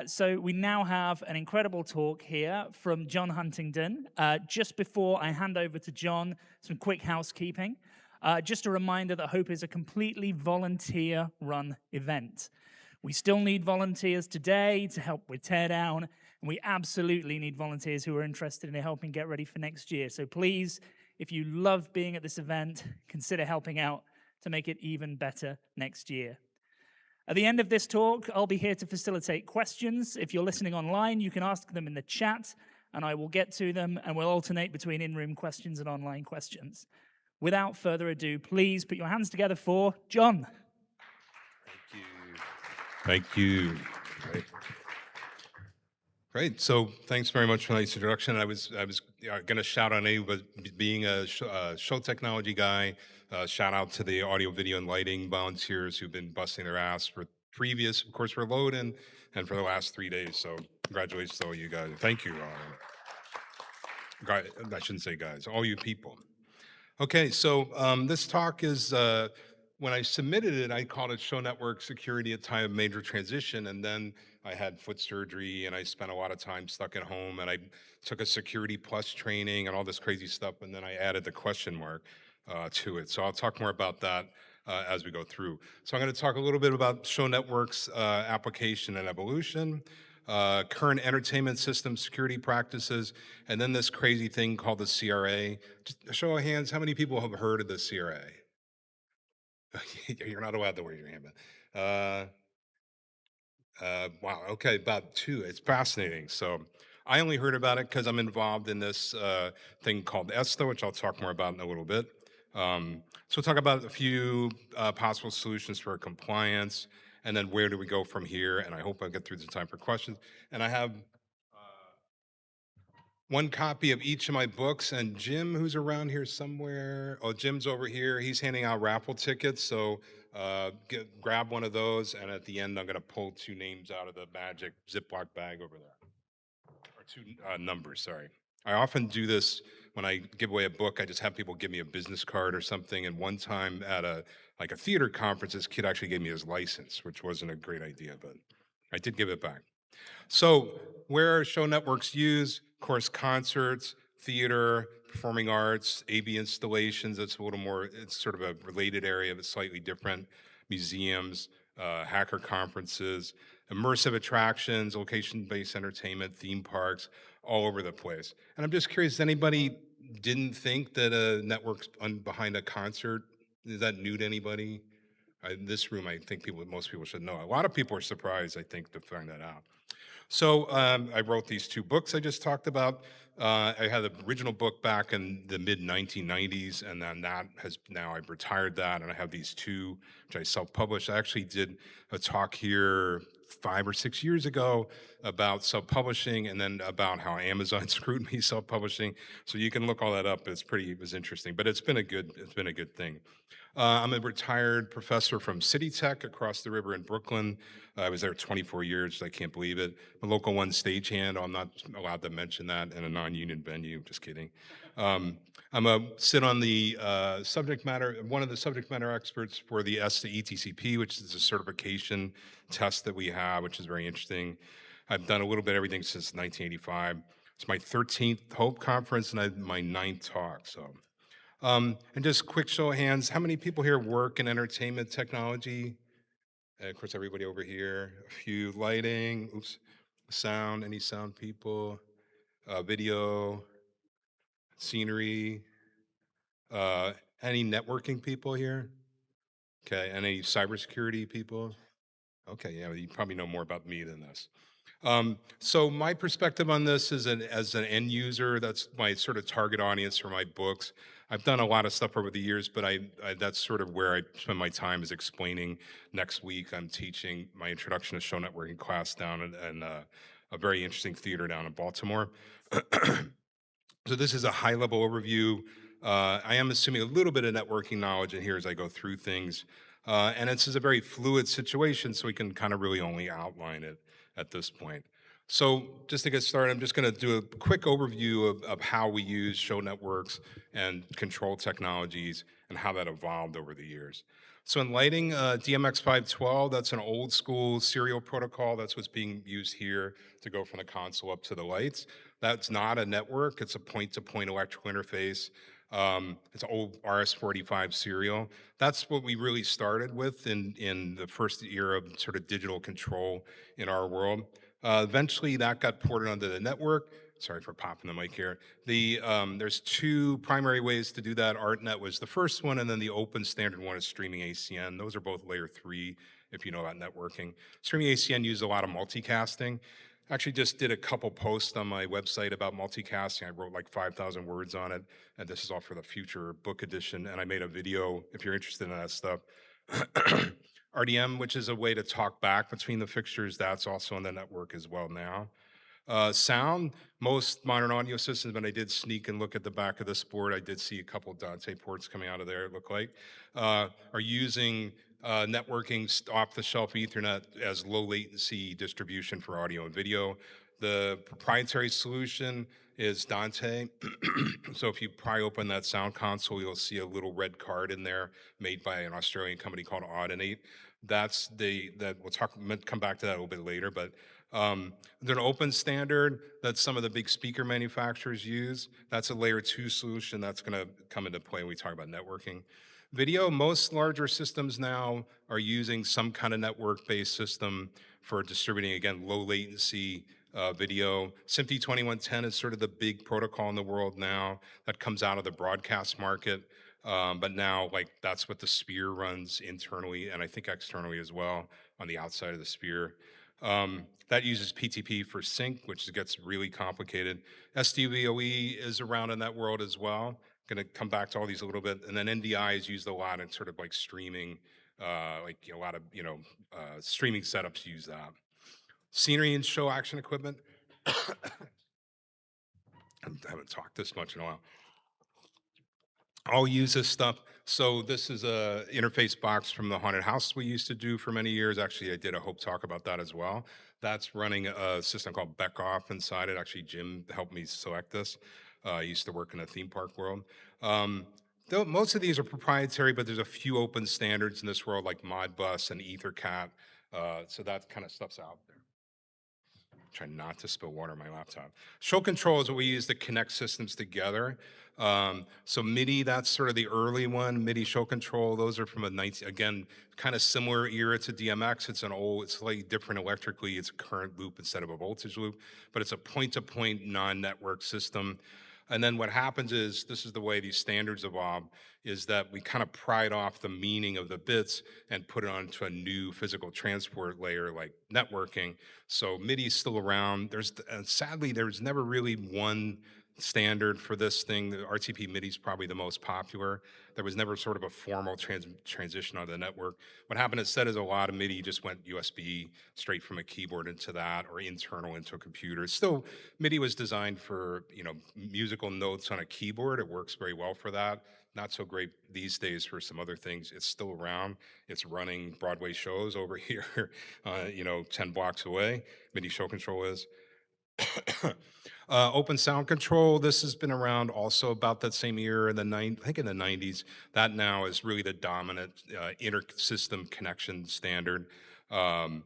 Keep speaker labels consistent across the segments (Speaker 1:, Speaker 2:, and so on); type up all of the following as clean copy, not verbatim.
Speaker 1: So we now have an incredible talk here from John Huntington. Just before I hand over to John, some quick housekeeping. Just a reminder that Hope is a completely volunteer-run event. We still need volunteers today to help with teardown, and we absolutely need volunteers who are interested in helping get ready for next year. So please, if you love being at this event, consider helping out to make it even better next year. At the end of this talk, I'll be here to facilitate questions. If you're listening online, you can ask them in the chat, and I will get to them, and we'll alternate between in-room questions and online questions. Without further ado, please put your hands together for John.
Speaker 2: Thank you. Great. So thanks very much for the nice introduction. I was going to shout on anybody being a show technology guy. Shout out to the audio, video, and lighting volunteers who've been busting their ass for previous, of course, for load-in and for the last 3 days. So congratulations to all you guys. Thank you. I shouldn't say guys, all you people. Okay, so this talk is, when I submitted it, I called it Show Network Security at Time of Major Transition, and then I had foot surgery, and I spent a lot of time stuck at home, and I took a Security Plus training and all this crazy stuff, and then I added the question mark to it. So I'll talk more about that as we go through. So I'm going to talk a little bit about Show Network's application and evolution, current entertainment system security practices, and then this crazy thing called the CRA. Just a show of hands, how many people have heard of the CRA? You're not allowed to raise your hand. Wow, okay, about 2. It's fascinating. So I only heard about it because I'm involved in this thing called ESTA, which I'll talk more about in a little bit. So we'll talk about a few possible solutions for compliance, and then where do we go from here, and I hope I get through the time for questions. And I have one copy of each of my books, and Jim, who's around here somewhere, oh, Jim's over here, he's handing out raffle tickets, so grab one of those, and at the end, I'm gonna pull 2 names out of the magic Ziploc bag over there, or 2 numbers, sorry. I often do this when I give away a book, I just have people give me a business card or something, and one time at a theater conference, this kid actually gave me his license, which wasn't a great idea, but I did give it back. So where are show networks used? Of course, concerts, theater, performing arts, AV installations, that's a little more, it's sort of a related area, but slightly different. Museums, hacker conferences, immersive attractions, location-based entertainment, theme parks, all over the place. And I'm just curious, anybody didn't think that a network behind a concert, is that new to anybody? In this room, I think most people should know. A lot of people are surprised, I think, to find that out. So I wrote these 2 books I just talked about. I had the original book back in the mid-1990s, and then I've retired that, and I have these 2, which I self-published. I actually did a talk here 5 or 6 years ago about self-publishing, and then about how Amazon screwed me self-publishing. So you can look all that up. It was interesting, but it's been a good thing. I'm a retired professor from City Tech across the river in Brooklyn. I was there 24 years. I can't believe it. A local 1 stagehand. I'm not allowed to mention that in a non-union venue. Just kidding. Sit on the one of the subject matter experts for the ESTA ETCP, which is a certification test that we have, which is very interesting. I've done a little bit of everything since 1985. It's my 13th Hope Conference and my 9th talk. So. And just quick show of hands, how many people here work in entertainment technology? Of course, everybody over here. A few lighting, sound, any sound people? Video, scenery. Any networking people here? Okay, any cybersecurity people? Okay, yeah, you probably know more about me than this. So my perspective on this is as an end user, that's my sort of target audience for my books. I've done a lot of stuff over the years, but that's sort of where I spend my time is explaining. Next week, I'm teaching my introduction to show networking class down in a very interesting theater down in Baltimore. So this is a high-level overview. I am assuming a little bit of networking knowledge in here as I go through things. And this is a very fluid situation, so we can kind of really only outline it at this point. So just to get started, I'm just going to do a quick overview of how we use show networks and control technologies and and how that evolved over the years. So in lighting, DMX512, that's an old school serial protocol. That's what's being used here to go from the console up to the lights. That's not a network. It's a point-to-point electrical interface. It's old RS-45 serial. That's what we really started with in the first era of sort of digital control in our world. Eventually, that got ported onto the network. Sorry for popping the mic here. There's two primary ways to do that. ArtNet was the first one, and then the open standard one is streaming ACN. Those are both layer 3, if you know about networking. Streaming ACN uses a lot of multicasting. Actually just did a couple posts on my website about multicasting. I wrote like 5,000 words on it, and this is all for the future book edition, and I made a video if you're interested in that stuff. RDM, which is a way to talk back between the fixtures, that's also on the network as well now. Sound, most modern audio systems, when I did sneak and look at the back of this board, I did see a couple Dante ports coming out of there, it looked like, are using networking off-the-shelf Ethernet as low latency distribution for audio and video. The proprietary solution is Dante. So if you pry open that sound console, you'll see a little red card in there made by an Australian company called Audinate. We'll come back to that a little bit later, but there's an open standard that some of the big speaker manufacturers use. That's a layer 2 solution that's going to come into play when we talk about networking. Video, most larger systems now are using some kind of network-based system for distributing, again, low latency video. SMPTE 2110 is sort of the big protocol in the world now that comes out of the broadcast market. But now, like, that's what the Sphere runs internally and I think externally as well on the outside of the Sphere. That uses PTP for sync, which gets really complicated. SDVOE is around in that world as well. Going to come back to all these a little bit. And then NDI is used a lot in sort of like streaming, like a lot of, streaming setups use that. Scenery and show action equipment. I haven't talked this much in a while. I'll use this stuff. So this is a interface box from the haunted house we used to do for many years. Actually, I did a Hope talk about that as well. That's running a system called Beckoff inside it. Actually, Jim helped me select this. I used to work in the theme park world. Most of these are proprietary, but there's a few open standards in this world like Modbus and EtherCAT. So that kind of stuff's out there. Try not to spill water on my laptop. Show control is what we use to connect systems together. So MIDI, that's sort of the early one. MIDI show control, those are from again, kind of similar era to DMX. It's slightly different electrically. It's a current loop instead of a voltage loop, but it's a point-to-point non-network system. And then what happens is, this is the way these standards evolve, is that we kind of pried off the meaning of the bits and put it onto a new physical transport layer like networking. So MIDI is still around. Sadly, there's never really one standard for this thing. The RTP MIDI is probably the most popular. There was never sort of a formal transition onto the network. What happened instead is a lot of MIDI just went USB straight from a keyboard into that, or internal into a computer. Still, MIDI was designed for musical notes on a keyboard. It works very well for that. Not so great these days for some other things. It's still around. It's running Broadway shows over here, 10 blocks away. MIDI show control is. Open sound control, this has been around also about that same year in the I think in the 90s. That now is really the dominant inter-system connection standard. And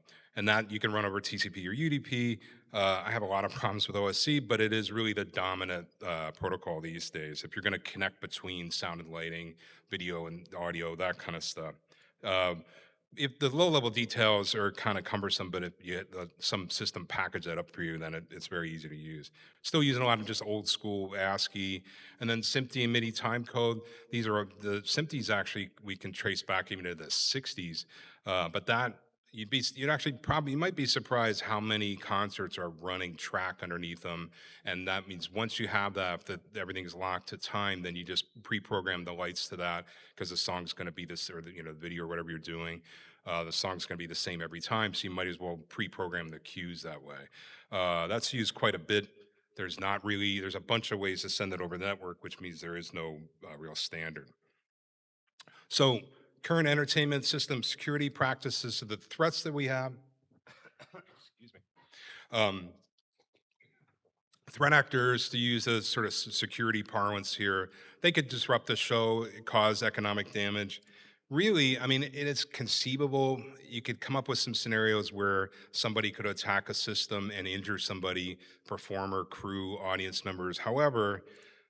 Speaker 2: that you can run over TCP or UDP. I have a lot of problems with OSC, but it is really the dominant protocol these days. If you're going to connect between sound and lighting, video and audio, that kind of stuff. If the low-level details are kind of cumbersome, but if you some system package that up for you, then it's very easy to use. Still using a lot of just old school ASCII, and then SMPTE and MIDI timecode. These are the SMPTEs actually we can trace back even to the 60s, but that you might be surprised how many concerts are running track underneath them, and that means once you have that everything's locked to time, then you just pre-program the lights to that because the song's going to be this, or the video or whatever you're doing, the song's going to be the same every time, so you might as well pre-program the cues that way. That's used quite a bit. There's a bunch of ways to send it over the network, which means there is no real standard. So current entertainment system security practices, so the threats that we have, excuse me, threat actors, to use a sort of security parlance here, they could disrupt the show, cause economic damage. Really, I mean, it is conceivable. You could come up with some scenarios where somebody could attack a system and injure somebody, performer, crew, audience members. However,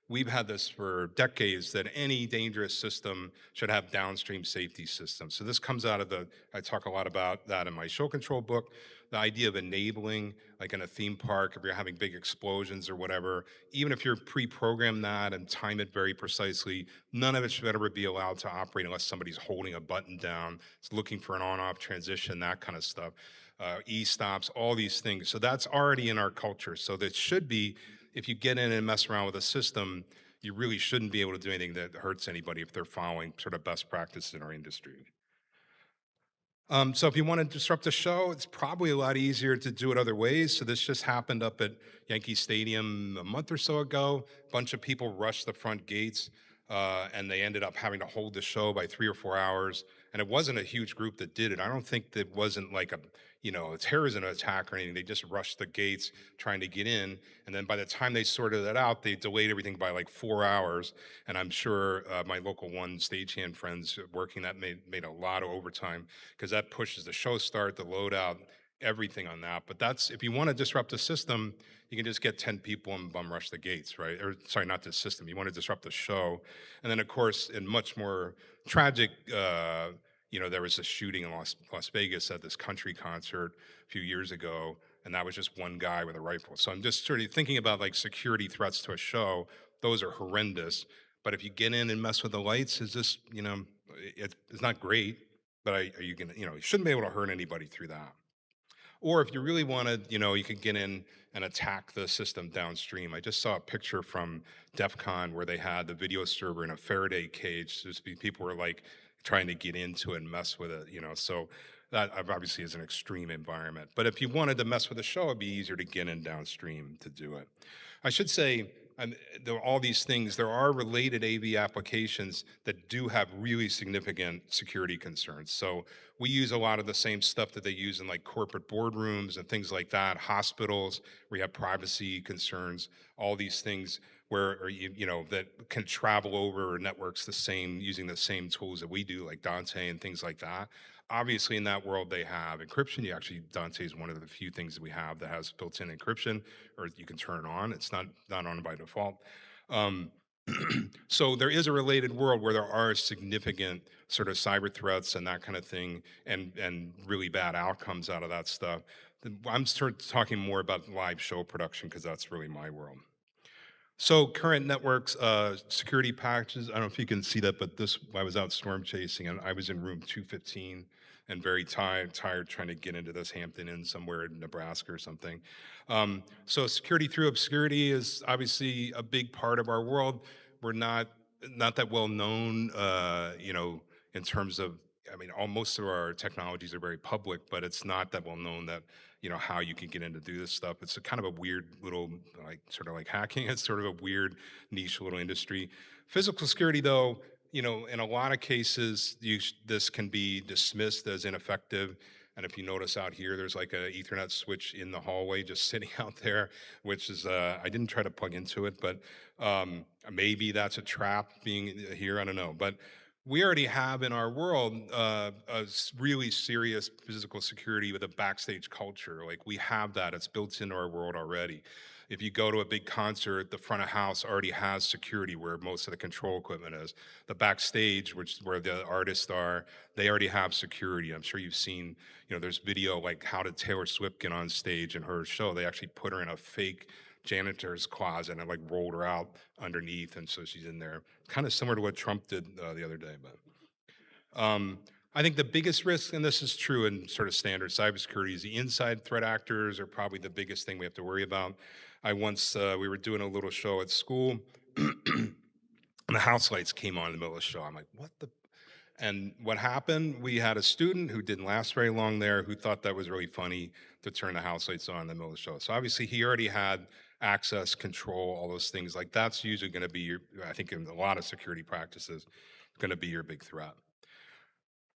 Speaker 2: we've had this for decades that any dangerous system should have downstream safety systems. So this comes out of I talk a lot about that in my show control book, the idea of enabling, like in a theme park, if you're having big explosions or whatever, even if you're pre-programmed that and time it very precisely, none of it should ever be allowed to operate unless somebody's holding a button down, it's looking for an on-off transition, that kind of stuff. E-stops, all these things. So that's already in our culture. So that should be, if you get in and mess around with a system, you really shouldn't be able to do anything that hurts anybody if they're following sort of best practices in our industry. So if you want to disrupt the show, it's probably a lot easier to do it other ways. So this just happened up at Yankee Stadium a month or so ago. A bunch of people rushed the front gates, and they ended up having to hold the show by 3 or 4 hours. And it wasn't a huge group that did it. I don't think that wasn't like a terrorism attack or anything. They just rushed the gates trying to get in, and then by the time they sorted it out, they delayed everything by like 4 hours. And I'm sure my local one stagehand friends working that made a lot of overtime because that pushes the show start, the loadout, everything on that. But that's, if you want to disrupt the system, you can just get 10 people and bum rush the gates, right? Or sorry, not the system. You want to disrupt the show. And then, of course, in much more tragic, there was a shooting in Las Vegas at this country concert a few years ago, and that was just one guy with a rifle. So I'm just sort of thinking about like security threats to a show. Those are horrendous. But if you get in and mess with the lights, it's not great, but are you gonna, you shouldn't be able to hurt anybody through that. Or if you really wanted, you could get in and attack the system downstream. I just saw a picture from DEF CON where they had the video server in a Faraday cage. People were like trying to get into it and mess with it. So that obviously is an extreme environment. But if you wanted to mess with the show, it'd be easier to get in downstream to do it. I should say, all these things, there are related AV applications that do have really significant security concerns. So we use a lot of the same stuff that they use in like corporate boardrooms and things like that, hospitals where you have privacy concerns, all these things where or that can travel over networks the same using the same tools that we do, like Dante and things like that. Obviously, in that world, they have encryption. Dante is one of the few things that we have that has built-in encryption, or you can turn it on. It's not on by default. Um, so there is a related world where there are significant sort of cyber threats and that kind of thing, and really bad outcomes out of that stuff. I'm sort of talking more about live show production because that's really my world. So current networks, security patches. I don't know if you can see that, but I was out storm chasing and I was in room 215 and very tired trying to get into this Hampton Inn somewhere in Nebraska or something. So security through obscurity is obviously a big part of our world. We're not that well known, in terms of, I mean, most of our technologies are very public, but it's not that well known that how you can get in to do this stuff. It's a kind of a weird little, like, sort of like hacking. It's sort of a weird niche little industry. Physical security, though, in a lot of cases, this can be dismissed as ineffective. And if you notice out here, there's like a Ethernet switch in the hallway just sitting out there, which is I didn't try to plug into it, but maybe that's a trap being here. I don't know, but we already have in our world really serious physical security with a backstage culture. Like we have that; it's built into our world already. If you go to a big concert, the front of house already has security where most of the control equipment is. The backstage, which is where the artists are, they already have security. I'm sure you've seen, there's video like how did Taylor Swift get on stage in her show? They actually put her in a fake janitor's closet and like rolled her out underneath, and so she's in there. Kind of similar to what Trump did the other day, but I think the biggest risk, and this is true in sort of standard cybersecurity, is the inside threat actors are probably the biggest thing we have to worry about. We were doing a little show at school, and the house lights came on in the middle of the show. I'm like, what the? And what happened? We had a student who didn't last very long there who thought that was really funny to turn the house lights on in the middle of the show. So obviously he already had access, control, all those things. Like that's usually going to be I think in a lot of security practices, going to be your big threat.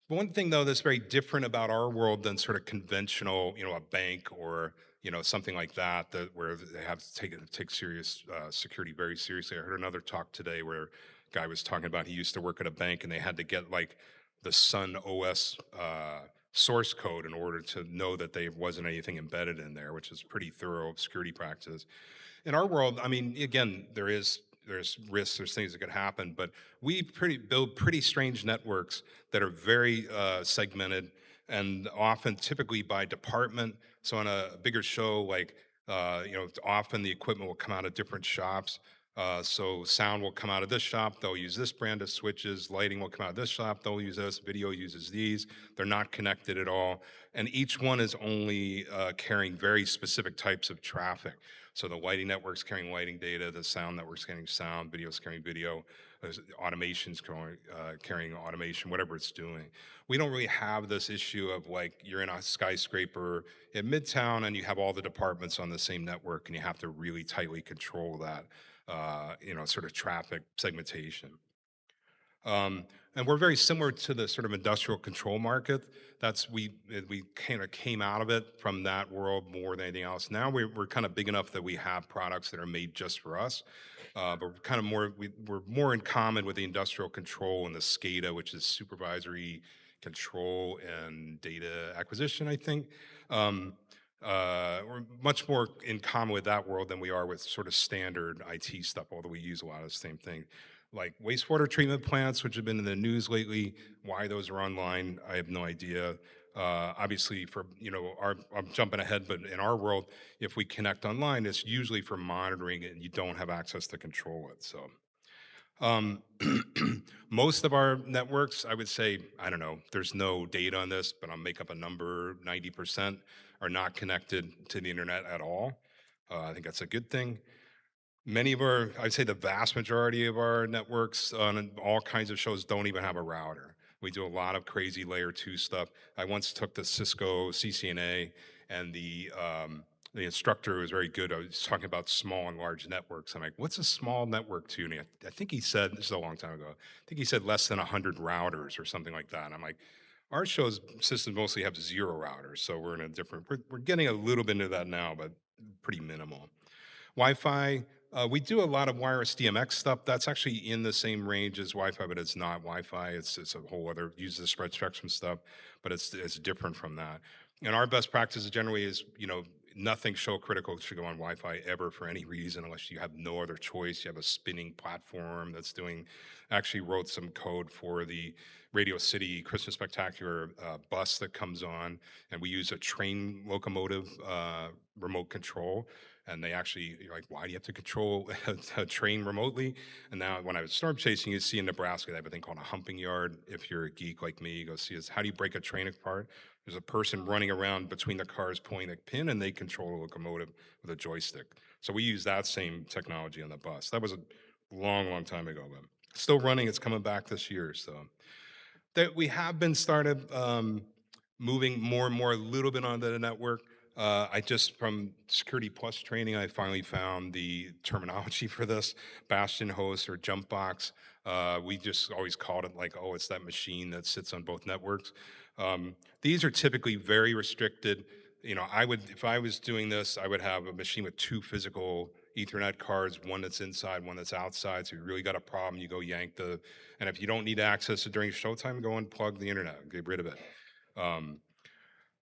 Speaker 2: But one thing though that's very different about our world than sort of conventional, a bank or something like that, where they have to take serious security very seriously. I heard another talk today where a guy was talking about he used to work at a bank and they had to get like the Sun OS source code in order to know that there wasn't anything embedded in there, which is pretty thorough security practice. In our world, I mean, again, there's risks, there's things that could happen, but we build pretty strange networks that are very segmented and often typically by department. So on a bigger show, like often the equipment will come out of different shops. So sound will come out of this shop, they'll use this brand of switches. Lighting will come out of this shop, they'll use this. Video uses these. They're not connected at all, and each one is only carrying very specific types of traffic. So the lighting network's carrying lighting data, the sound network's carrying sound, video's carrying video, automation's carrying automation, whatever it's doing. We don't really have this issue of like you're in a skyscraper in Midtown and you have all the departments on the same network and you have to really tightly control that, sort of traffic segmentation. And we're very similar to the sort of industrial control market. We kind of came out of it from that world more than anything else. Now we're kind of big enough that we have products that are made just for us. But we're kind of we're more in common with the industrial control and the SCADA, which is supervisory control and data acquisition, I think. We're much more in common with that world than we are with sort of standard IT stuff, although we use a lot of the same thing. Like wastewater treatment plants, which have been in the news lately. Why those are online, I have no idea. Obviously, I'm jumping ahead, but in our world, if we connect online, it's usually for monitoring it, and you don't have access to control it. So, um, most of our networks, I would say, I don't know, there's no data on this, but I'll make up a number: 90% are not connected to the internet at all. I think that's a good thing. Many of I'd say the vast majority of our networks on all kinds of shows don't even have a router. We do a lot of crazy layer two stuff. I once took the Cisco CCNA, and the instructor was very good. I was talking about small and large networks. I'm like, what's a small network to? And I think he said, this is a long time ago, I think he said less than 100 routers or something like that. And I'm like, our show's systems mostly have 0 routers. So we're in a different, we're getting a little bit into that now, but pretty minimal. Wi-Fi, we do a lot of wireless DMX stuff. That's actually in the same range as Wi-Fi, but it's not Wi-Fi. It's a whole other uses the spread spectrum stuff, but it's different from that. And our best practice generally is, nothing show critical should go on Wi-Fi ever for any reason unless you have no other choice. You have a spinning platform that's doing. Actually wrote some code for the Radio City Christmas Spectacular bus that comes on, and we use a train locomotive remote control. And they actually, you're like, why do you have to control a train remotely? And now when I was storm chasing, you see in Nebraska, they have a thing called a humping yard. If you're a geek like me, you go see this. How do you break a train apart? There's a person running around between the cars pulling a pin, and they control a locomotive with a joystick. So we use that same technology on the bus. That was a long, long time ago, but still running. It's coming back this year. So that we have been started moving more and more a little bit onto the network. I just, from Security Plus training, I finally found the terminology for this: bastion host or jump box. We just always called it like, oh, it's that machine that sits on both networks. These are typically very restricted. If I was doing this, I would have a machine with 2 physical Ethernet cards, one that's inside, one that's outside. So you really got a problem, you go yank and if you don't need access to during showtime, go unplug the internet, get rid of it. Um,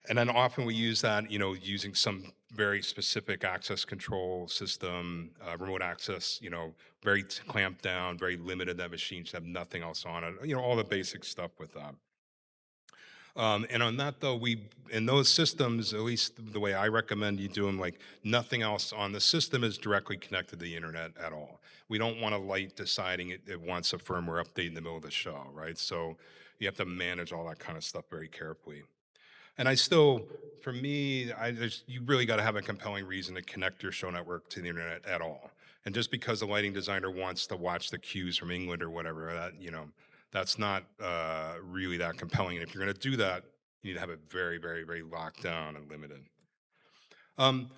Speaker 2: and then often we use that, using some very specific access control system, remote access, very clamped down, very limited. That machine should have nothing else on it, all the basic stuff with that. And on that though, in those systems, at least the way I recommend you do them, like nothing else on the system is directly connected to the internet at all. We don't want a light deciding it wants a firmware update in the middle of the show, right? So you have to manage all that kind of stuff very carefully. And for me, you really got to have a compelling reason to connect your show network to the internet at all. And just because the lighting designer wants to watch the cues from England or whatever, that's not really that compelling. And if you're going to do that, you need to have it very, very, very locked down and limited.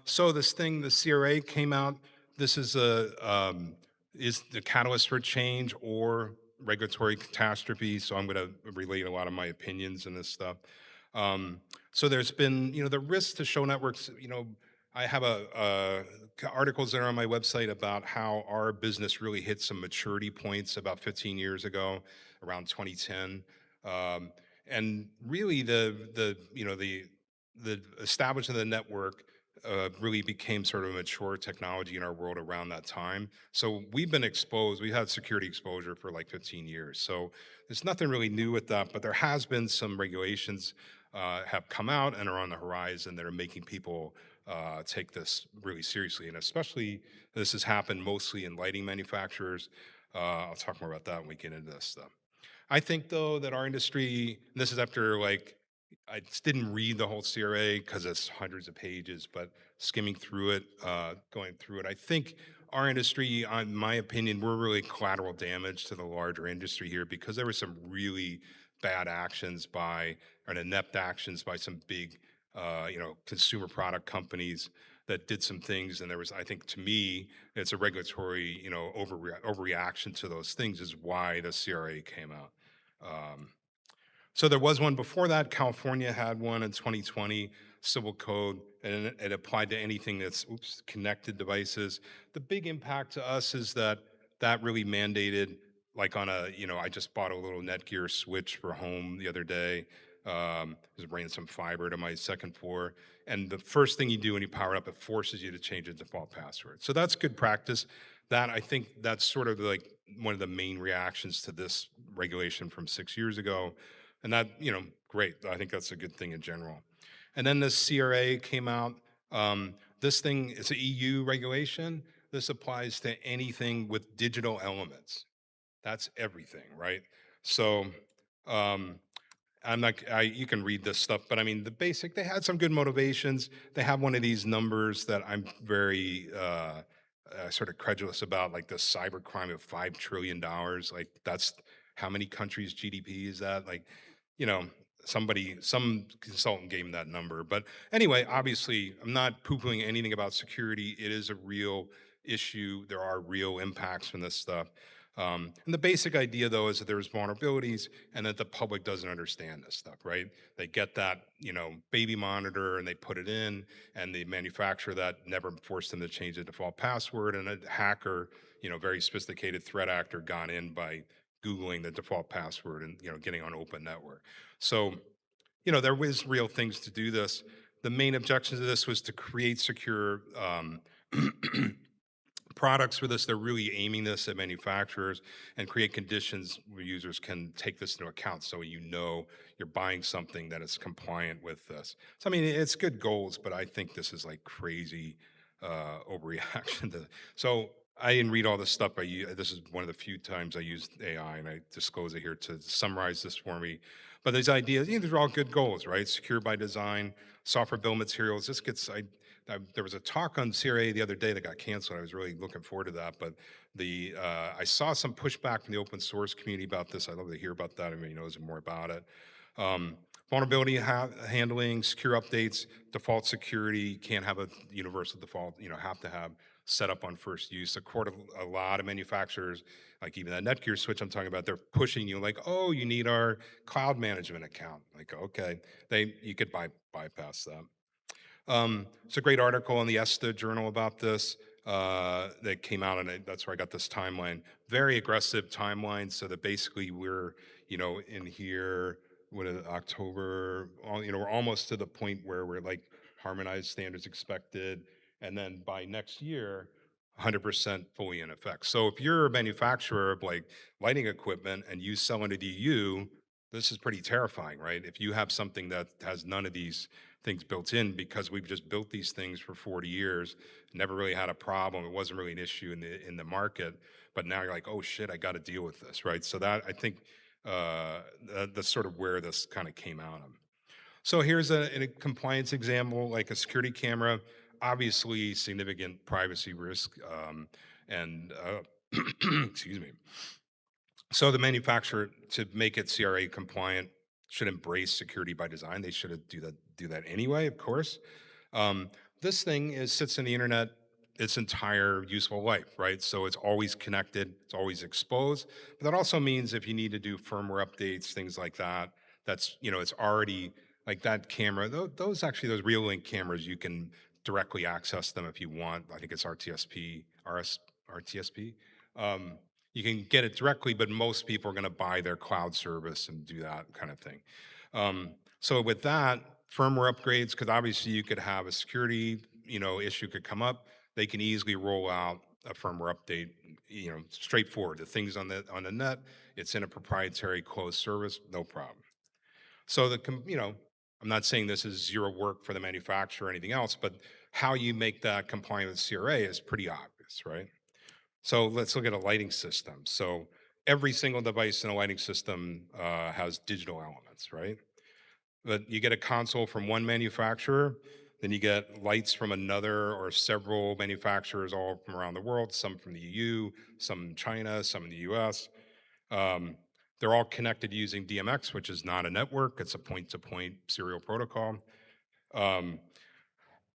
Speaker 2: So this thing, the CRA came out. This is is the catalyst for change or regulatory catastrophe. So I'm going to relate a lot of my opinions in this stuff. So there's been, the risks to show networks, I have articles that are on my website about how our business really hit some maturity points about 15 years ago, around 2010, um, and really the establishment of the network really became sort of a mature technology in our world around that time. So we've been exposed. We had security exposure for like 15 years. So there's nothing really new with that, but there has been some regulations have come out and are on the horizon that are making people take this really seriously. And especially this has happened mostly in lighting manufacturers. I'll talk more about that when we get into this stuff. I think though that our industry, and this is after like I just didn't read the whole CRA because it's hundreds of pages, but skimming through it, going through it, I think our industry, in my opinion, we're really collateral damage to the larger industry here because there were some really bad actions by, or inept actions by some big, consumer product companies that did some things. And there was, I think, to me, it's a regulatory, overreaction to those things is why the CRA came out. Um, so there was one before that. California had one in 2020, civil code, and it applied to anything that's connected devices. The big impact to us is that that really mandated, like on a, I just bought a little Netgear switch for home the other day. Just ran some fiber to my second floor, and the first thing you do when you power it up, it forces you to change the default password. So that's good practice. That I think that's sort of like one of the main reactions to this regulation from 6 years ago, and that, great. I think that's a good thing in general. And then the CRA came out. This thing is an EU regulation. This applies to anything with digital elements. That's everything, right? So um, I'm not, you can read this stuff, but I mean, they had some good motivations. They have one of these numbers that I'm very sort of credulous about, like the cyber crime of $5 trillion. Like, that's how many countries' GDP is that? Like, you know, some consultant gave him that number. But anyway, obviously, I'm not poo pooing anything about security. It is a real issue. There are real impacts from this stuff. And the basic idea, though, is that there's vulnerabilities and that the public doesn't understand this stuff, right? They get that, baby monitor and they put it in, and the manufacturer that never forced them to change the default password, and a hacker, very sophisticated threat actor got in by Googling the default password and, getting on open network. So, there was real things to do this. The main objection to this was to create secure products for this. They're really aiming this at manufacturers and create conditions where users can take this into account, so you're buying something that is compliant with this. So I mean, it's good goals, but I think this is like crazy overreaction to. So I didn't read all this stuff. This is one of the few times I used AI, and I disclose it here to summarize this for me. But these ideas, these are all good goals, right? Secure by design, software bill of materials. There was a talk on CRA the other day that got canceled. I was really looking forward to that, but I saw some pushback from the open source community about this. I'd love to hear about that. Everybody knows more about it. Um, Vulnerability handling, secure updates, default security. Can't have a universal default. Have to have set up on first use. A lot of manufacturers, like even that Netgear switch I'm talking about, they're pushing you like, oh, you need our cloud management account. Like, okay, you could bypass that. It's a great article in the ESTA journal about this that came out, and that's where I got this timeline. Very aggressive timeline, so that basically we're, in here, what is it, October, we're almost to the point where we're like harmonized standards expected, and then by next year, 100% fully in effect. So if you're a manufacturer of like lighting equipment and you sell into the EU, this is pretty terrifying, right? If you have something that has none of these things built in, because we've just built these things for 40 years, never really had a problem. It wasn't really an issue in the market, but now you're like, oh shit, I got to deal with this, right? So that I think that's sort of where this kind of came out of. So here's a compliance example, like a security camera, obviously significant privacy risk, and excuse me. So the manufacturer, to make it CRA compliant, should embrace security by design. They should do that anyway, of course. Um, this thing sits in the internet its entire useful life, right? So it's always connected, it's always exposed. But that also means if you need to do firmware updates, things like that, it's already like that camera. Those real link cameras, you can directly access them if you want. I think it's RTSP. Um, you can get it directly, but most people are going to buy their cloud service and do that kind of thing. So with that, firmware upgrades, because obviously you could have a security, issue could come up. They can easily roll out a firmware update, straightforward. The things on the net, it's in a proprietary closed service, no problem. So I'm not saying this is zero work for the manufacturer or anything else, but how you make that compliant with CRA is pretty obvious, right? So let's look at a lighting system. So every single device in a lighting system has digital elements, right? But you get a console from one manufacturer, then you get lights from another or several manufacturers all from around the world, some from the EU, some in China, some in the US. Um, they're all connected using DMX, which is not a network, it's a point-to-point serial protocol. Um,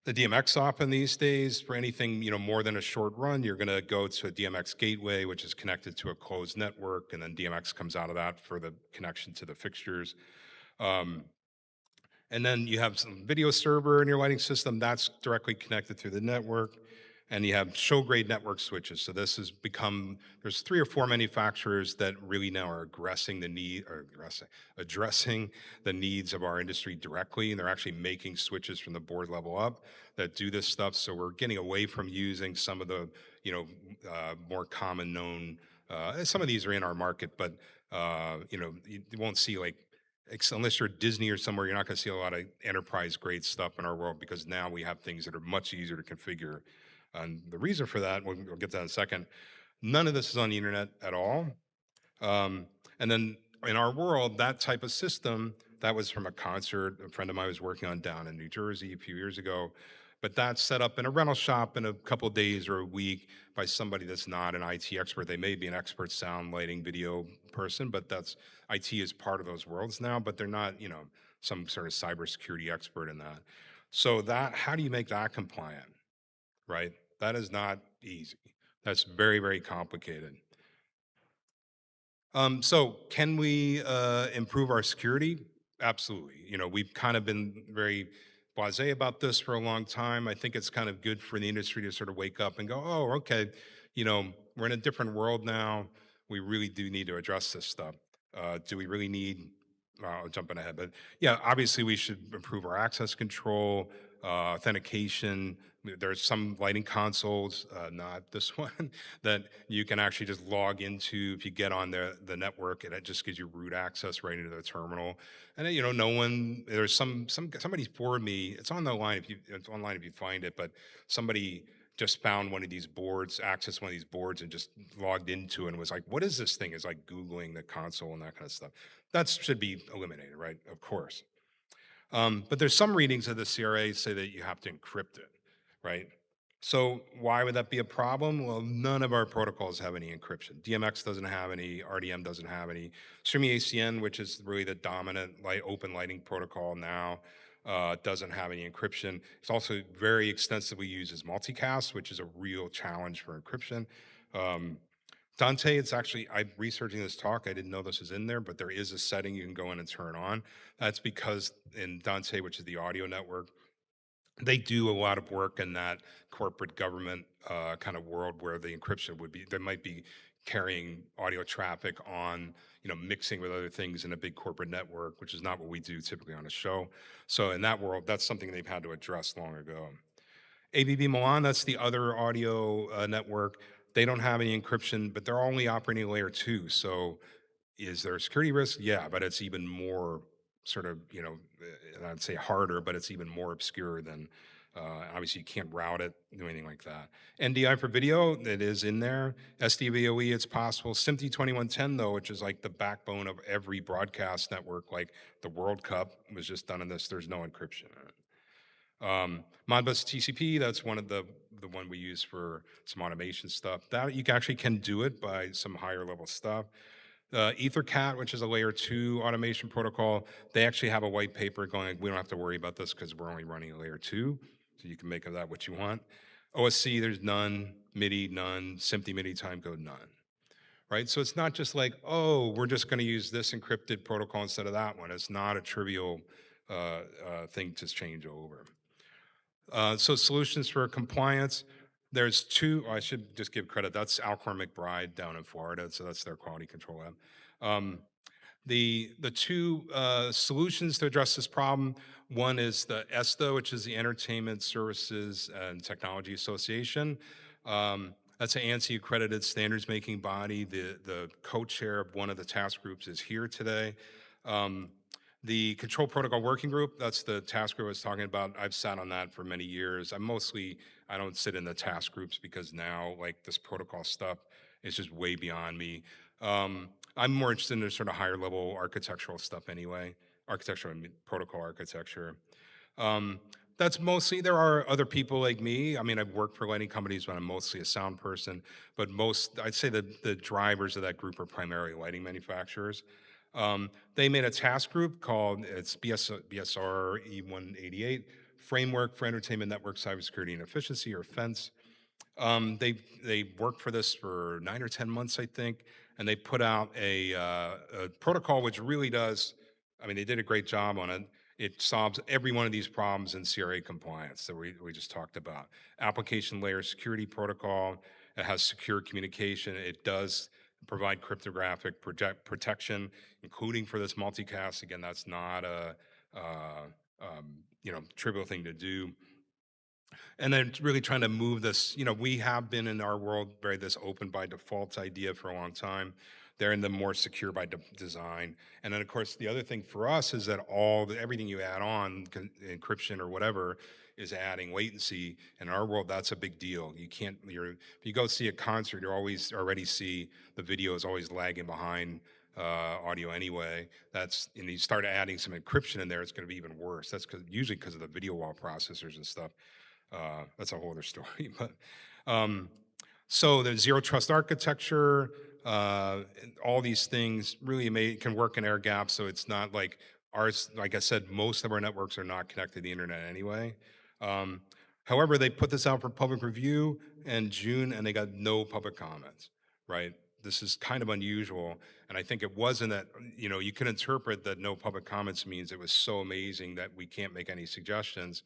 Speaker 2: the DMX often these days, for anything more than a short run, you're going to go to a DMX gateway, which is connected to a closed network, and then DMX comes out of that for the connection to the fixtures. Um, and then you have some video server in your lighting system that's directly connected through the network. And you have show grade network switches. So this has become, there's 3 or 4 manufacturers that really now are addressing the needs of our industry directly. And they're actually making switches from the board level up that do this stuff. So we're getting away from using some of the, more common known, some of these are in our market, but you won't see like unless you're Disney or somewhere, you're not going to see a lot of enterprise grade stuff in our world because now we have things that are much easier to configure. And the reason for that, we'll get to that in a second. None of this is on the internet at all. And then in our world, that type of system, that was from a concert a friend of mine was working on down in New Jersey a few years ago. But that's set up in a rental shop in a couple of days or a week by somebody that's not an IT expert. They may be an expert sound, lighting, video person, but that's IT is part of those worlds now, but they're not, some sort of cybersecurity expert in that. So how do you make that compliant, right? That is not easy. That's very, very complicated. So can we improve our security? Absolutely. We've kind of been very blasé about this for a long time. I think it's kind of good for the industry to sort of wake up and go, oh, okay, we're in a different world now. We really do need to address this stuff. Do we really need, I'm jumping ahead, but yeah, obviously we should improve our access control, authentication. There's some lighting consoles, not this one, that you can actually just log into if you get on the network, and it just gives you root access right into the terminal. And then, no one, there's somebody for me, it's on the line it's online if you find it, but somebody just found one of these boards, accessed one of these boards and just logged into it and was like, what is this thing? It's like Googling the console and that kind of stuff. That should be eliminated, right? Of course. But there's some readings of the CRA say that you have to encrypt it, right? So why would that be a problem? Well, none of our protocols have any encryption. DMX doesn't have any, RDM doesn't have any. Streaming ACN, which is really the dominant open lighting protocol now, doesn't have any encryption. It's also very extensively used as multicast, which is a real challenge for encryption. Dante, it's actually, I'm researching this talk. I didn't know this was in there, but there is a setting you can go in and turn on. That's because in Dante, which is the audio network, they do a lot of work in that corporate government kind of world where the encryption would be, they might be carrying audio traffic on, mixing with other things in a big corporate network, which is not what we do typically on a show. So in that world, that's something they've had to address long ago. ABB Milan, that's the other audio network. They don't have any encryption, but they're only operating layer 2. So is there a security risk? Yeah, but it's even more sort of, I'd say harder, but it's even more obscure than, obviously you can't route it, do anything like that. NDI for video, it is in there. SDVOE, it's possible. SMPTE 2110 though, which is like the backbone of every broadcast network, like the World Cup was just done in this, there's no encryption in it. Modbus TCP, that's one of the one we use for some automation stuff. That you actually can do it by some higher level stuff. EtherCAT, which is a layer 2 automation protocol, they actually have a white paper going, we don't have to worry about this because we're only running a layer 2, so you can make of that what you want. OSC, there's none. MIDI, none. SMPTE MIDI timecode, none. Right, so it's not just like, oh, we're just going to use this encrypted protocol instead of that one. It's not a trivial thing to change over. So solutions for compliance, there's two. I should just give credit. That's Alcorn McBride down in Florida, so that's their quality control lab. Um, the two solutions to address this problem, one is the ESTA, which is the Entertainment Services and Technology Association. That's an ANSI accredited standards making body. The co-chair of one of the task groups is here today. Um, the Control Protocol Working Group, that's the task group I was talking about. I've sat on that for many years. I don't sit in the task groups because now, like, this protocol stuff is just way beyond me. I'm more interested in the sort of higher level architectural stuff anyway, architecture, I mean, protocol architecture. Um, that's mostly, there are other people like me. I mean, I've worked for lighting companies, but I'm mostly a sound person. But I'd say that the drivers of that group are primarily lighting manufacturers. They made a task group called, it's BSR E188, Framework for Entertainment Network Cybersecurity and Efficiency, or FENCE. They worked for this for 9 or 10 months, I think, and they put out a protocol which really does. I mean, they did a great job on it. It solves every one of these problems in CRA compliance that we just talked about. Application layer security protocol. It has secure communication. It does provide cryptographic protection, including for this multicast. Again, that's not a trivial thing to do. And then really trying to move this. We have been in our world very this open by default idea for a long time. They're in the more secure by design. And then of course the other thing for us is that everything you add on, encryption or whatever, is adding latency. In our world, that's a big deal. If you go see a concert, you always already see the video is always lagging behind audio anyway. And you start adding some encryption in there, it's going to be even worse. That's usually because of the video wall processors and stuff. That's a whole other story. But so the zero trust architecture, and all these things really can work in air gaps. So it's not like ours. Like I said, most of our networks are not connected to the internet anyway. Um, However, they put this out for public review in June, and they got no public comments. Right. This is kind of unusual, and I think it wasn't that you can interpret that no public comments means it was so amazing that we can't make any suggestions.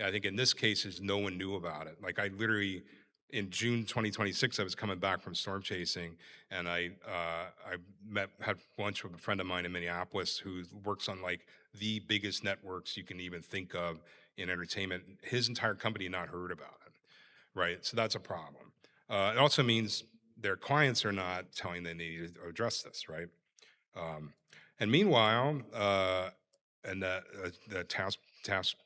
Speaker 2: I think in this case is no one knew about it. Like I literally in June 2026, I was coming back from storm chasing, and I had lunch with a friend of mine in Minneapolis who works on like the biggest networks you can even think of in entertainment. His entire company not heard about it, right? So that's a problem. It also means their clients are not telling them they need to address this, right? Um, and meanwhile, and the task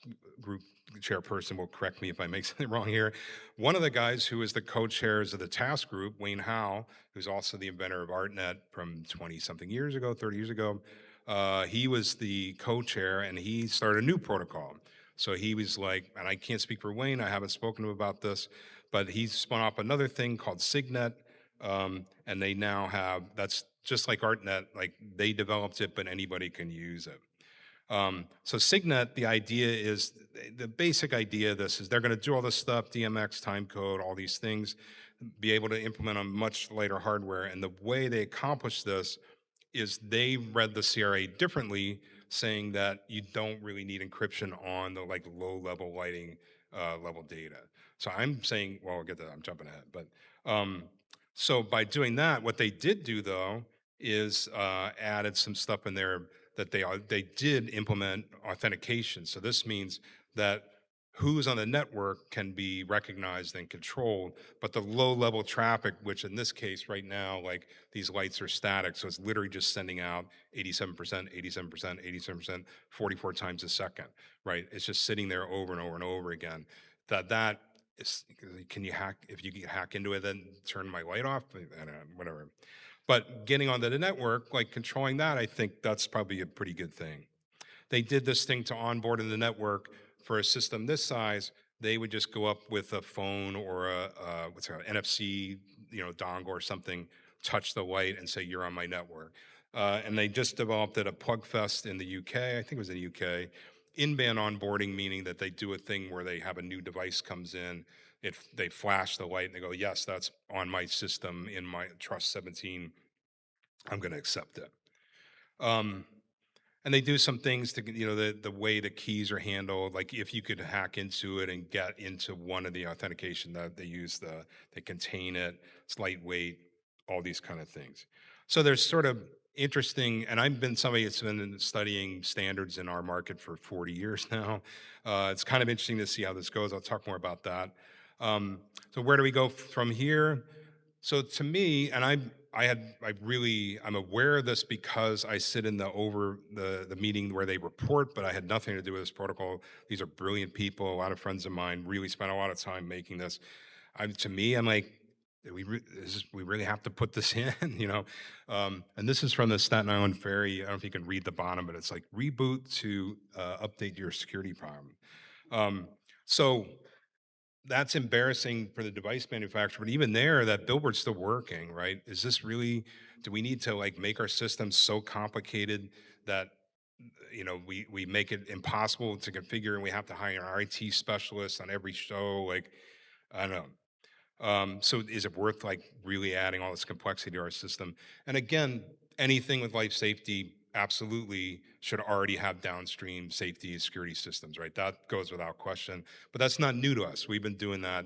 Speaker 2: group chairperson will correct me if I make something wrong here. One of the guys who is the co-chairs of the task group, Wayne Howe, who's also the inventor of ArtNet from 20 something years ago, 30 years ago, he was the co-chair and he started a new protocol. So he was like, and I can't speak for Wayne, I haven't spoken to him about this, but he spun off another thing called Sig-Net, and they now have, that's just like ArtNet, like they developed it, but anybody can use it. So Sig-Net, the basic idea of this is they're going to do all this stuff, DMX, timecode, all these things, be able to implement on much lighter hardware. And the way they accomplish this is they read the CRA differently, saying that you don't really need encryption on the like low level lighting level data. So I'm saying, well, I'll get that. I'm jumping ahead, but so by doing that, what they did do though is added some stuff in there that they did implement authentication. So this means that who's on the network can be recognized and controlled, but the low level traffic, which in this case right now, like these lights are static, so it's literally just sending out 87%, 87%, 87%, 44 times a second, right? It's just sitting there over and over and over again. That is, can you hack, if you can hack into it, then turn my light off, whatever. But getting onto the network, like controlling that, I think that's probably a pretty good thing. They did this thing to onboard in the network for a system this size. They would just go up with a phone or what's it called, NFC, dongle or something, touch the light and say you're on my network. And they just developed it at Plugfest in the UK. I think it was in the UK. In-band onboarding, meaning that they do a thing where they have a new device comes in, they flash the light and they go, yes, that's on my system in my Trust 17. I'm going to accept it. Um, And they do some things to, the way the keys are handled. Like if you could hack into it and get into one of the authentication that they use, they contain it, it's lightweight, all these kind of things. So there's sort of interesting, and I've been somebody that's been studying standards in our market for 40 years now. It's kind of interesting to see how this goes. I'll talk more about that. So where do we go from here? So to me, and I'm aware of this because I sit in the meeting where they report, but I had nothing to do with this protocol. These are brilliant people. A lot of friends of mine really spent a lot of time making this. To me, I'm like, we really have to put this in, and this is from the Staten Island Ferry. I don't know if you can read the bottom, but it's like reboot to update your security problem. Um, so that's embarrassing for the device manufacturer, but even there, that billboard's still working, right? Is this really, do we need to like make our systems so complicated that we make it impossible to configure and we have to hire an IT specialist on every show? Like, I don't know. So is it worth like really adding all this complexity to our system? And again, anything with life safety absolutely should already have downstream safety and security systems, right? That goes without question. But that's not new to us. We've been doing that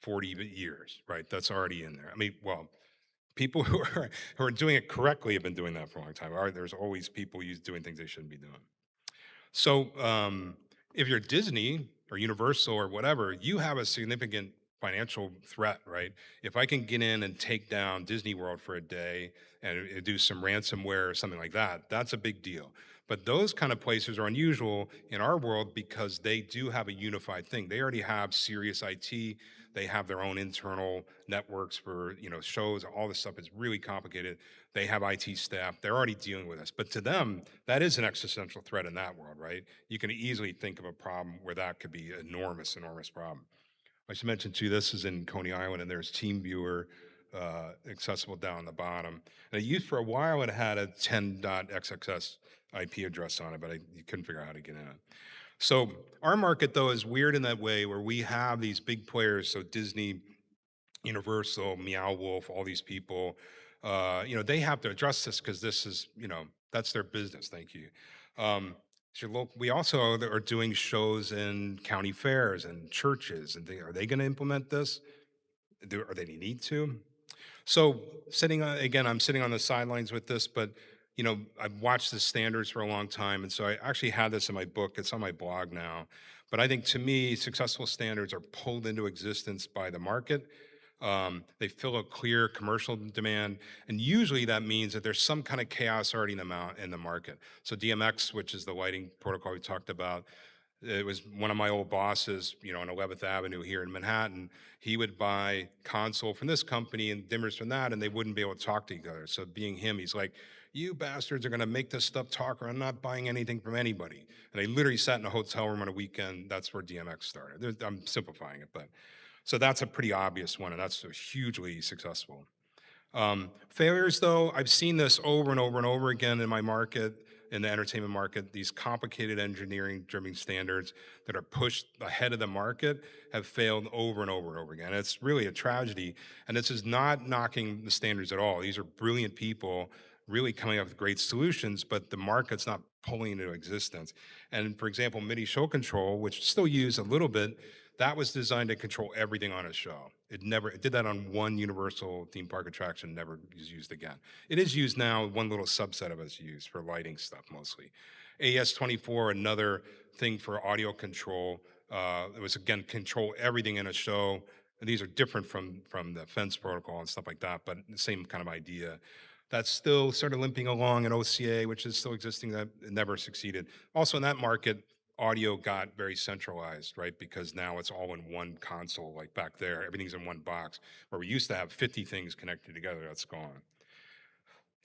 Speaker 2: 40 years, right? That's already in there. I mean, well, people who are doing it correctly have been doing that for a long time. There's always people doing things they shouldn't be doing. So if you're Disney or Universal or whatever, you have a significant financial threat, right? If I can get in and take down Disney World for a day and do some ransomware or something like that, that's a big deal. But those kind of places are unusual in our world because they do have a unified thing. They already have serious IT. They have their own internal networks for shows. All this stuff is really complicated. They have IT staff. They're already dealing with this. But to them, that is an existential threat in that world, right? You can easily think of a problem where that could be an enormous, enormous problem. I should mention too, this is in Coney Island, and there's TeamViewer accessible down the bottom. And it used for a while, it had a 10.xxs IP address on it, but you couldn't figure out how to get in it. So our market, though, is weird in that way where we have these big players, so Disney, Universal, Meow Wolf, all these people, they have to address this because this is, that's their business. Thank you. We also are doing shows in county fairs and churches, and are they going to implement this? Are they need to? So I'm sitting on the sidelines with this, but I've watched the standards for a long time, and so I actually had this in my book. It's on my blog now. But I think to me, successful standards are pulled into existence by the market. They fill a clear commercial demand, and usually that means that there's some kind of chaos already in the market. So DMX, which is the lighting protocol we talked about, it was one of my old bosses, on 11th Avenue here in Manhattan. He would buy console from this company and dimmers from that, and they wouldn't be able to talk to each other. So being him, he's like, "You bastards are going to make this stuff talk, or I'm not buying anything from anybody." And they literally sat in a hotel room on a weekend. That's where DMX started. I'm simplifying it, but so that's a pretty obvious one, and that's hugely successful. Failures, though, I've seen this over and over and over again in my market, in the entertainment market. These complicated engineering-driven standards that are pushed ahead of the market have failed over and over and over again. It's really a tragedy, and this is not knocking the standards at all. These are brilliant people really coming up with great solutions, but the market's not pulling into existence. And for example, MIDI show control, which is still used a little bit, that was designed to control everything on a show. It did that on one Universal theme park attraction, never was used again. It is used now, one little subset of it's used for lighting stuff mostly. AES-24, another thing for audio control. It was, again, control everything in a show. And these are different from the fence protocol and stuff like that, but the same kind of idea. That's still sort of limping along in OCA, which is still existing, that it never succeeded. Also in that market, audio got very centralized, right? Because now it's all in one console, like back there, everything's in one box, where we used to have 50 things connected together, that's gone.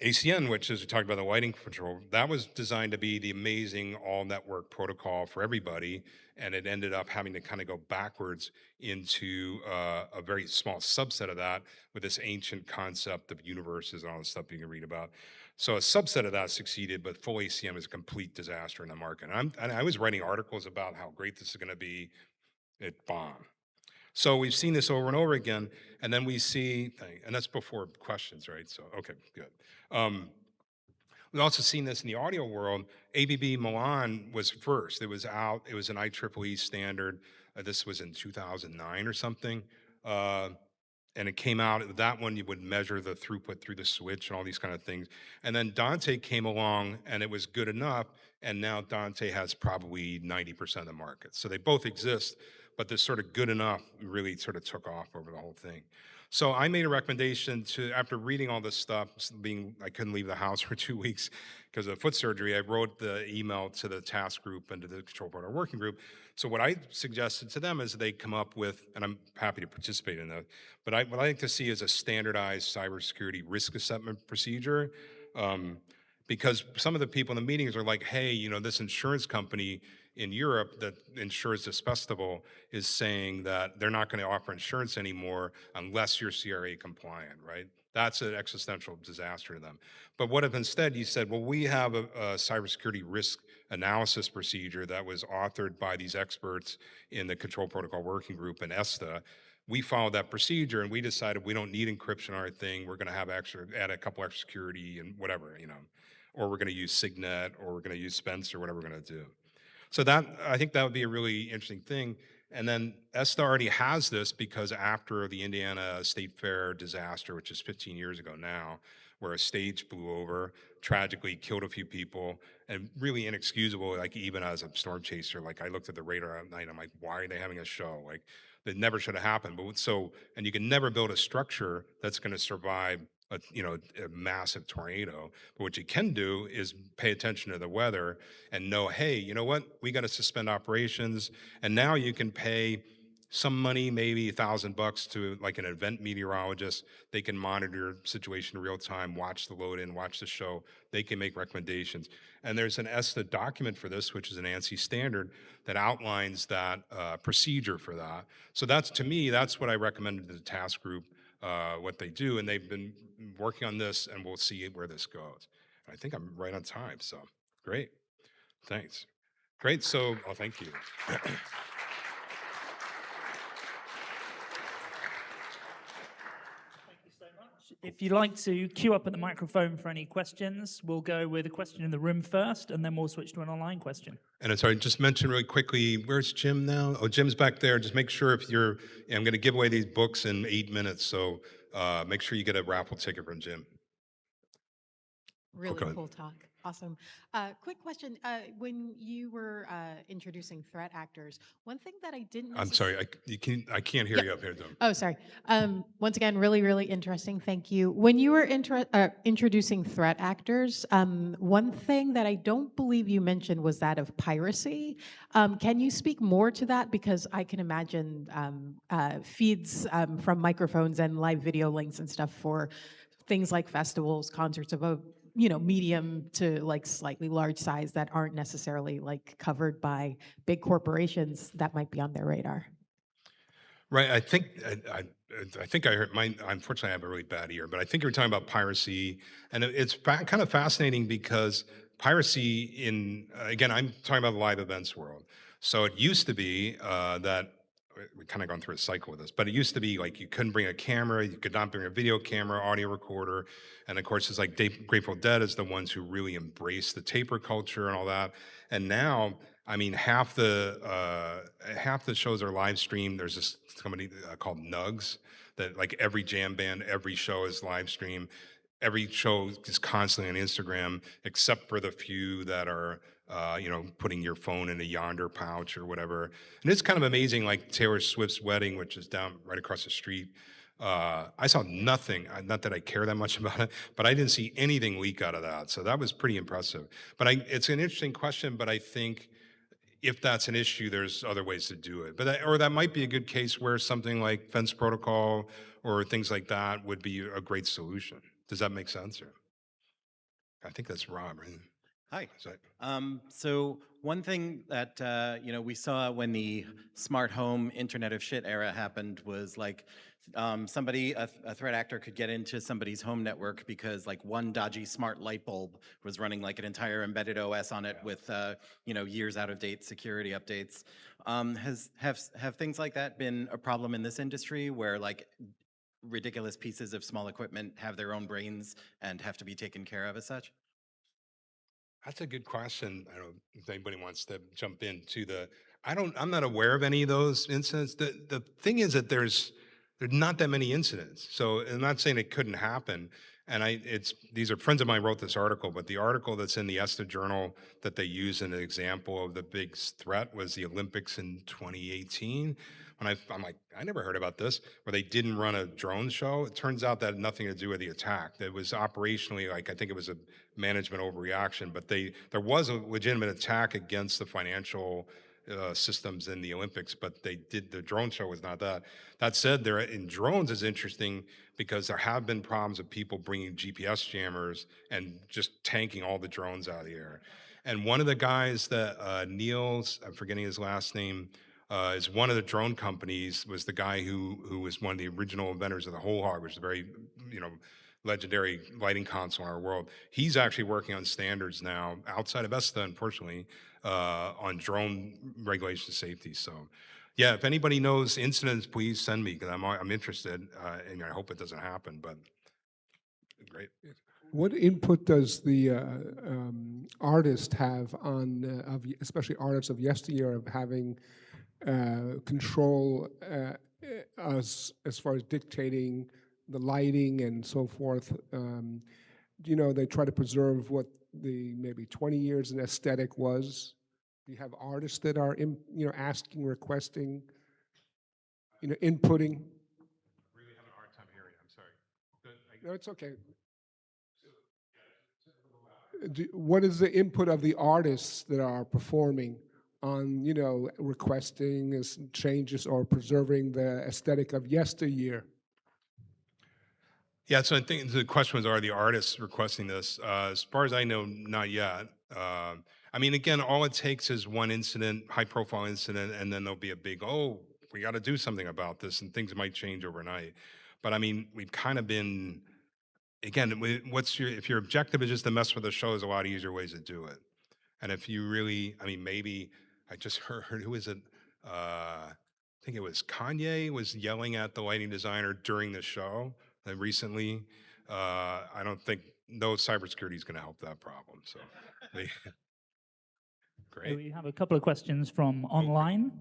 Speaker 2: ACN, which is we talked about the lighting control, that was designed to be the amazing all network protocol for everybody. And it ended up having to kind of go backwards into a very small subset of that with this ancient concept of universes and all the stuff you can read about. So a subset of that succeeded, but full ACM is a complete disaster in the market. And I was writing articles about how great this is going to be. It bombed. So we've seen this over and over again, and then we see, and that's before questions, right? So, okay, good. Um, We've also seen this in the audio world. ABB Milan was first. It was out. It was an IEEE standard. This was in 2009 or something. Uh, and it came out, that one you would measure the throughput through the switch and all these kind of things. And then Dante came along and it was good enough. And now Dante has probably 90% of the market. So they both exist, but this sort of good enough really sort of took off over the whole thing. So I made a recommendation to, after reading all this stuff, being I couldn't leave the house for 2 weeks because of foot surgery, I wrote the email to the task group and to the control board working group. So what I suggested to them is they come up with, and I'm happy to participate in that, but what I like to see is a standardized cybersecurity risk assessment procedure. Um, because some of the people in the meetings are like, hey, this insurance company in Europe that insures asbestable is saying that they're not going to offer insurance anymore unless you're CRA compliant, right? That's an existential disaster to them. But what if instead you said, well, we have a cybersecurity risk analysis procedure that was authored by these experts in the Control Protocol Working Group and ESTA. We followed that procedure and we decided we don't need encryption on our thing. We're going to have add a couple extra security and whatever, or we're going to use Sig-Net, or we're going to use Spence, or whatever we're going to do. So that, I think that would be a really interesting thing. And then ESTA already has this because after the Indiana State Fair disaster, which is 15 years ago now, where a stage blew over, tragically killed a few people, and really inexcusable, like even as a storm chaser, like I looked at the radar at night, I'm like, why are they having a show? Like that never should have happened. But so, and you can never build a structure that's going to survive a massive tornado. But what you can do is pay attention to the weather and know, hey, you know what? We got to suspend operations. And now you can pay some money, maybe $1,000 to like an event meteorologist. They can monitor situation in real time, watch the load in, watch the show. They can make recommendations. And there's an ESTA document for this, which is an ANSI standard that outlines that procedure for that. So that's, to me, that's what I recommended to the task group, what they do. And they've been working on this, and we'll see where this goes. I think I'm right on time. So great. Thanks. Great. So, oh, thank you.
Speaker 1: If you'd like to queue up at the microphone for any questions, we'll go with a question in the room first, and then we'll switch to an online question.
Speaker 2: And sorry, just mention really quickly, where's Jim now? Oh, Jim's back there. Just make sure if you're, I'm going to give away these books in 8 minutes, so make sure you get a raffle ticket from Jim.
Speaker 3: Really cool talk. Awesome. Quick question. When you were introducing threat actors, one thing that I didn't
Speaker 2: I'm sorry, I can't hear you up here, though.
Speaker 3: Oh, sorry. Once again, really, really interesting. Thank you. When you were introducing threat actors, one thing that I don't believe you mentioned was that of piracy. Can you speak more to that? Because I can imagine feeds from microphones and live video links and stuff for things like festivals, concerts of a medium to like slightly large size that aren't necessarily like covered by big corporations that might be on their radar.
Speaker 2: Right. I think I heard mine. Unfortunately, I have a really bad ear, but I think you were talking about piracy, and it's kind of fascinating because piracy in again, I'm talking about the live events world. So it used to be that we kind of gone through a cycle with this, but it used to be like you couldn't bring a camera, you could not bring a video camera, audio recorder, and of course, it's like Grateful Dead is the ones who really embraced the taper culture and all that, and now. I mean, half the shows are live streamed. There's this company called Nugs that like every jam band, every show is live streamed. Every show is constantly on Instagram, except for the few that are, putting your phone in a Yonder pouch or whatever. And it's kind of amazing, like Taylor Swift's wedding, which is down right across the street. I saw nothing, not that I care that much about it, but I didn't see anything leak out of that. So that was pretty impressive. But it's an interesting question, but I think if that's an issue, there's other ways to do it. Or that might be a good case where something like fence protocol or things like that would be a great solution. Does that make sense? Or I think that's Rob, right?
Speaker 4: Hi. So one thing that we saw when the smart home Internet of Shit era happened was like a threat actor could get into somebody's home network because like one dodgy smart light bulb was running like an entire embedded OS on it with years out of date security updates. Have things like that been a problem in this industry where like ridiculous pieces of small equipment have their own brains and have to be taken care of as such?
Speaker 2: That's a good question. I don't know if anybody wants to jump into the. I'm not aware of any of those incidents. The thing is that there's not that many incidents. So I'm not saying it couldn't happen. And these are friends of mine wrote this article, but the article that's in the ESTA journal that they use in an example of the big threat was the Olympics in 2018. When I'm like, I never heard about this, where they didn't run a drone show. It turns out that had nothing to do with the attack. It was operationally, like, I think it was a management overreaction, but there was a legitimate attack against the financial systems in the Olympics, but the drone show was not that. That said, there in drones is interesting because there have been problems of people bringing GPS jammers and just tanking all the drones out of the air. And one of the guys that Niels, I'm forgetting his last name, is one of the drone companies, was the guy who was one of the original inventors of the whole hog, which is a very, you know, legendary lighting console in our world. He's actually working on standards now outside of ESTA, unfortunately, on drone regulation safety. So, yeah, if anybody knows incidents, please send me because I'm interested, and I hope it doesn't happen. But great.
Speaker 5: What input does the artist have on, especially artists of yesteryear, of having control as far as dictating the lighting and so forth? You know, they try to preserve what the maybe 20 years in aesthetic was. Do you have artists that are, asking, requesting, inputting?
Speaker 2: Really having a hard time hearing. I'm sorry.
Speaker 5: No, it's okay. What is the input of the artists that are performing on, requesting changes or preserving the aesthetic of yesteryear?
Speaker 2: Yeah, so I think the question was, are the artists requesting this? As far as I know, not yet. I mean, again, all it takes is one incident, high-profile incident, and then there'll be a big, oh, we got to do something about this, and things might change overnight. But I mean, we've kind of been, again, if your objective is just to mess with the show, there's a lot easier ways to do it. And if you really, I mean, maybe I just heard, who is it? I think it was Kanye was yelling at the lighting designer during the show recently. I don't think no cybersecurity is going to help that problem. So, they, great.
Speaker 1: We have a couple of questions from online.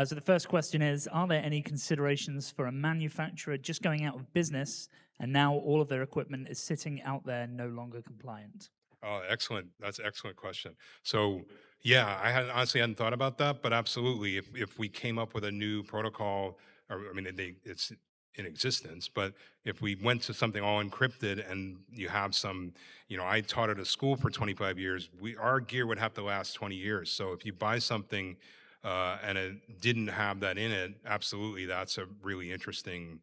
Speaker 1: So the first question is, are there any considerations for a manufacturer just going out of business and now all of their equipment is sitting out there no longer compliant?
Speaker 2: Oh, excellent. That's an excellent question. So, yeah, honestly hadn't thought about that, but absolutely, if we came up with a new protocol, or I mean, it's in existence, but if we went to something all encrypted and you have some, I taught at a school for 25 years, our gear would have to last 20 years. So if you buy something and it didn't have that in it, absolutely, that's a really interesting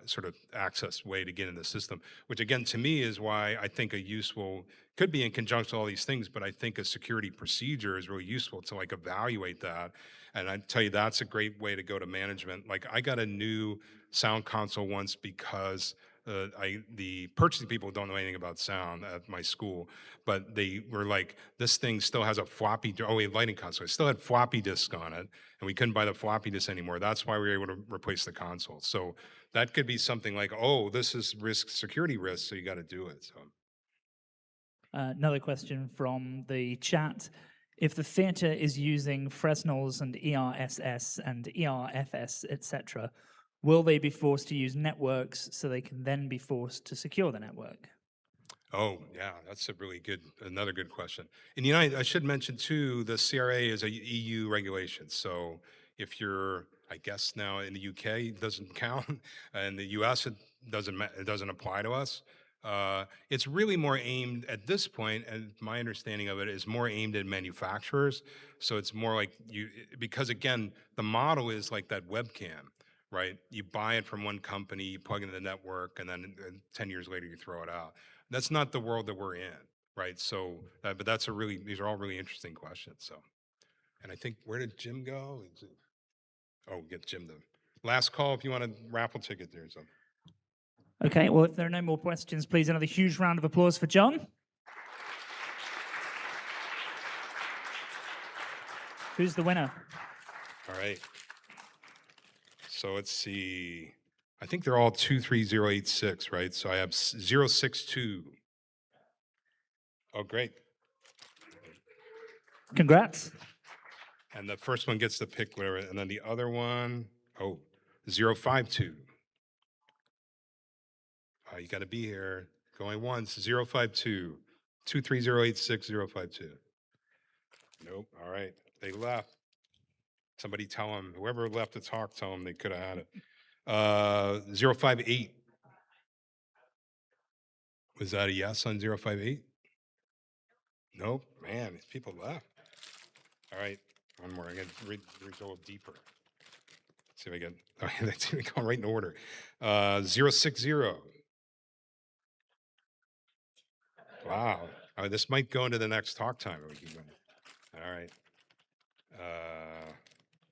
Speaker 2: sort of access way to get in the system, which again, to me, is why I think a useful, could be in conjunction with all these things, but I think a security procedure is really useful to like evaluate that. And I tell you, that's a great way to go to management. Like I got a new sound console once because the purchasing people don't know anything about sound at my school, but they were like, this thing still has a floppy, oh wait, lighting console, it still had floppy disk on it, and we couldn't buy the floppy disk anymore. That's why we were able to replace the console. So that could be something like, oh, this is security risk, so you got to do it. So
Speaker 1: another question from the chat. If the theater is using Fresnel's and ERSS and ERFS, etc., will they be forced to use networks so they can then be forced to secure the network?
Speaker 2: oh, yeah, that's another good question. In the United, I should mention too, the CRA is a EU regulation. So if you're, I guess now in the UK, it doesn't count. In the US, it doesn't apply to us. It's really more aimed at this point, and my understanding of it is more aimed at manufacturers. So it's more like because again, the model is like that webcam, right? You buy it from one company, you plug into the network, and then 10 years later, you throw it out. That's not the world that we're in, right? So, but these are all really interesting questions. So, and I think, where did Jim go? Oh, get Jim the last call if you want a raffle ticket there. So.
Speaker 1: Okay, well, if there are no more questions, please another huge round of applause for John. Who's the winner?
Speaker 2: All right. So let's see. I think they're all 23086, right? So I have 062. Oh, great.
Speaker 1: Congrats.
Speaker 2: And the first one gets to pick whatever, and then the other one, 052. You got to be here. Going once, 052. 23086 Nope. All right. They left. Somebody tell them, whoever left to talk, tell them they could have had it. 058. Was that a yes on 058? Nope. Man, these people left. All right. One more. I'm going to go deeper. See if I get, that's going right in order. 060. Wow. This might go into the next talk time. All right.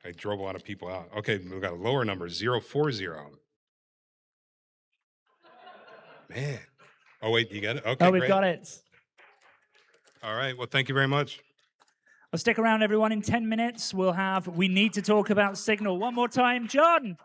Speaker 2: I drove a lot of people out. Okay, we've got a lower number, 040. Man. Oh, wait, you got it? Okay,
Speaker 1: Oh, we've
Speaker 2: great.
Speaker 1: got it.
Speaker 2: All right, well, thank you very much.
Speaker 1: Well, stick around, everyone. In 10 minutes, we need to talk about Signal. One more time, John.